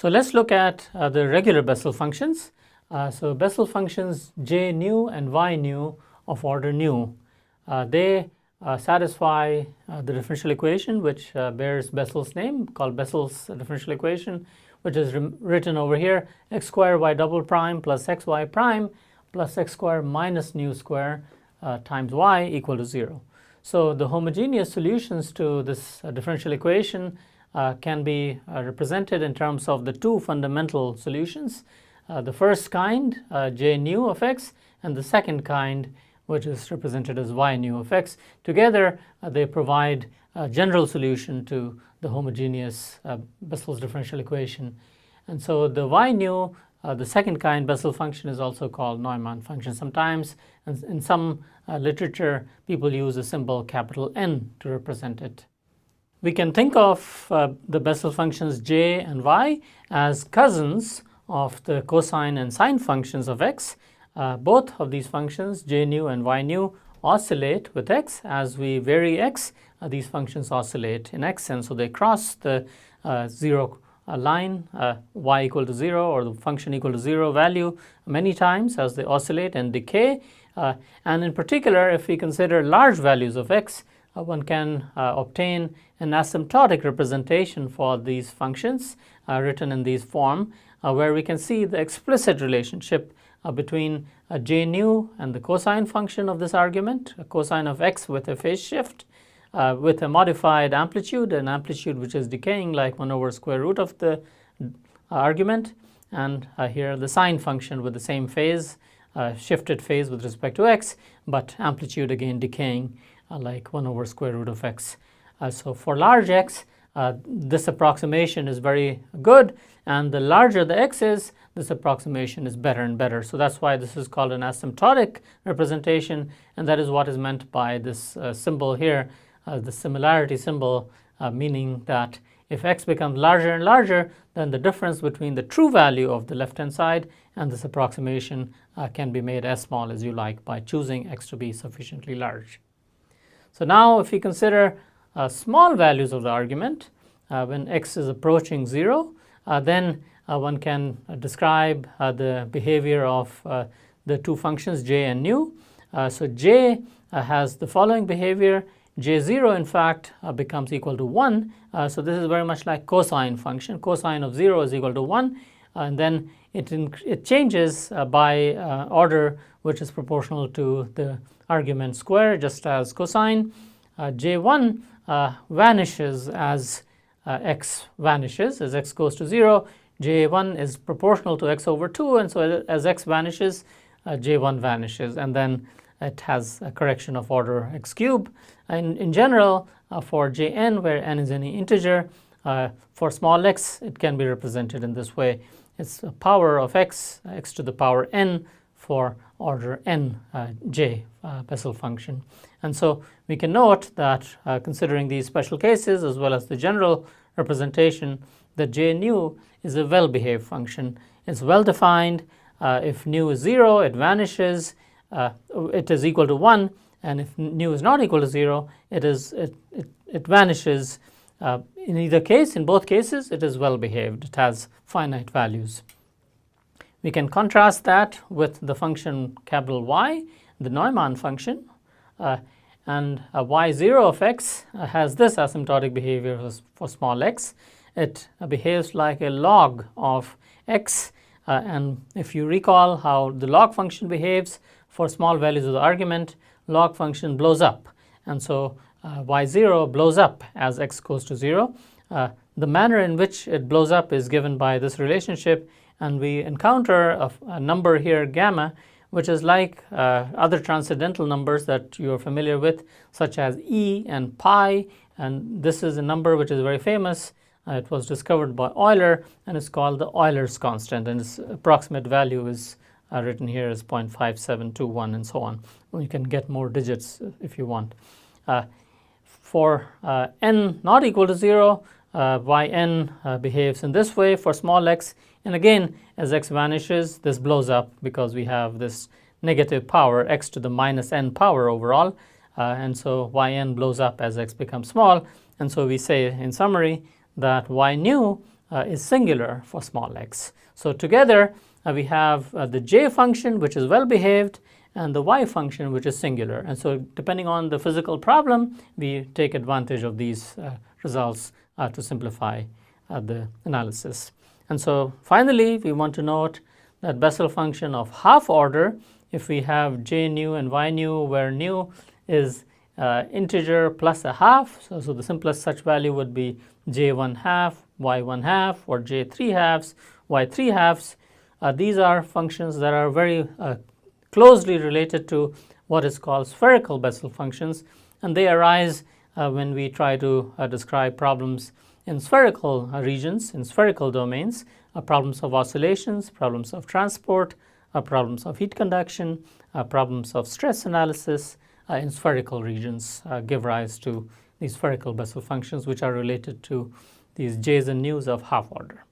So let's look at the regular Bessel functions. So Bessel functions j nu and y nu of order nu. They satisfy the differential equation which bears Bessel's name, called Bessel's differential equation, which is written over here: x squared y double prime plus xy prime plus x squared minus nu square times y equal to 0. So the homogeneous solutions to this differential equation can be represented in terms of the two fundamental solutions. The first kind, j nu of x, and the second kind, which is represented as y nu of x. Together, they provide a general solution to the homogeneous Bessel's differential equation. And so the y nu, the second kind Bessel function, is also called Neumann function. Sometimes, in some literature, people use a symbol capital N to represent it. We can think of the Bessel functions j and y as cousins of the cosine and sine functions of x. Both of these functions, j nu and y nu, oscillate with x. As we vary x, these functions oscillate in x, and so they cross the 0 line, y equal to 0, or the function equal to 0 value many times as they oscillate and decay. And in particular, if we consider large values of x, one can obtain an asymptotic representation for these functions written in this form, where we can see the explicit relationship between j nu and the cosine function of this argument, a cosine of x with a phase shift, with a modified amplitude, an amplitude which is decaying like 1 over square root of the argument, and here the sine function with the same phase, shifted phase with respect to x, but amplitude again decaying like 1 over square root of x. So for large x, this approximation is very good, and the larger the x is, this approximation is better and better. So that's why this is called an asymptotic representation, and that is what is meant by this symbol here, the similarity symbol, meaning that if x becomes larger and larger, then the difference between the true value of the left-hand side and this approximation can be made as small as you like by choosing x to be sufficiently large. So now if we consider small values of the argument, when x is approaching 0, then one can describe the behavior of the two functions j and nu. So j has the following behavior. j0 in fact becomes equal to 1. So this is very much like cosine function. Cosine of 0 is equal to 1, and then it changes by order which is proportional to the argument square, just as cosine. j1 vanishes as x vanishes. As x goes to 0, j1 is proportional to x over 2, and so as x vanishes, j1 vanishes, and then it has a correction of order x cubed. And in general, for jn, where n is any integer, for small x, it can be represented in this way. It's a power of x, x to the power n, for order n j Bessel function. And so we can note that considering these special cases as well as the general representation, that j nu is a well-behaved function. It's well-defined. If nu is 0, it vanishes. It is equal to 1, and if nu is not equal to 0, it vanishes. In either case, in both cases, it is well-behaved. It has finite values. We can contrast that with the function capital Y, the Neumann function, and y0 of x has this asymptotic behavior for small x. It behaves like a log of x, and if you recall how the log function behaves for small values of the argument, log function blows up, and so y0 blows up as x goes to 0. The manner in which it blows up is given by this relationship, and we encounter a number here, gamma, which is like other transcendental numbers that you are familiar with, such as e and pi, and this is a number which is very famous. It was discovered by Euler, and it's called the Euler's constant, and its approximate value is written here as 0.5721, and so on. Well, you can get more digits if you want. For n not equal to 0, yn behaves in this way for small x, and again, as x vanishes, this blows up because we have this negative power, x to the minus n power overall, and so yn blows up as x becomes small, and so we say in summary that y nu is singular for small x. So together we have the j function, which is well behaved, and the y function, which is singular. And so depending on the physical problem, we take advantage of these results to simplify the analysis. And so finally, we want to note that Bessel function of half order, if we have j nu and y nu, where nu is integer plus a half, so the simplest such value would be j 1/2, y 1/2, or j 3/2, y 3/2. These are functions that are very closely related to what is called spherical Bessel functions, and they arise when we try to describe problems in spherical regions, in spherical domains, problems of oscillations, problems of transport, problems of heat conduction, problems of stress analysis in spherical regions give rise to these spherical Bessel functions, which are related to these j's and nu's of half order.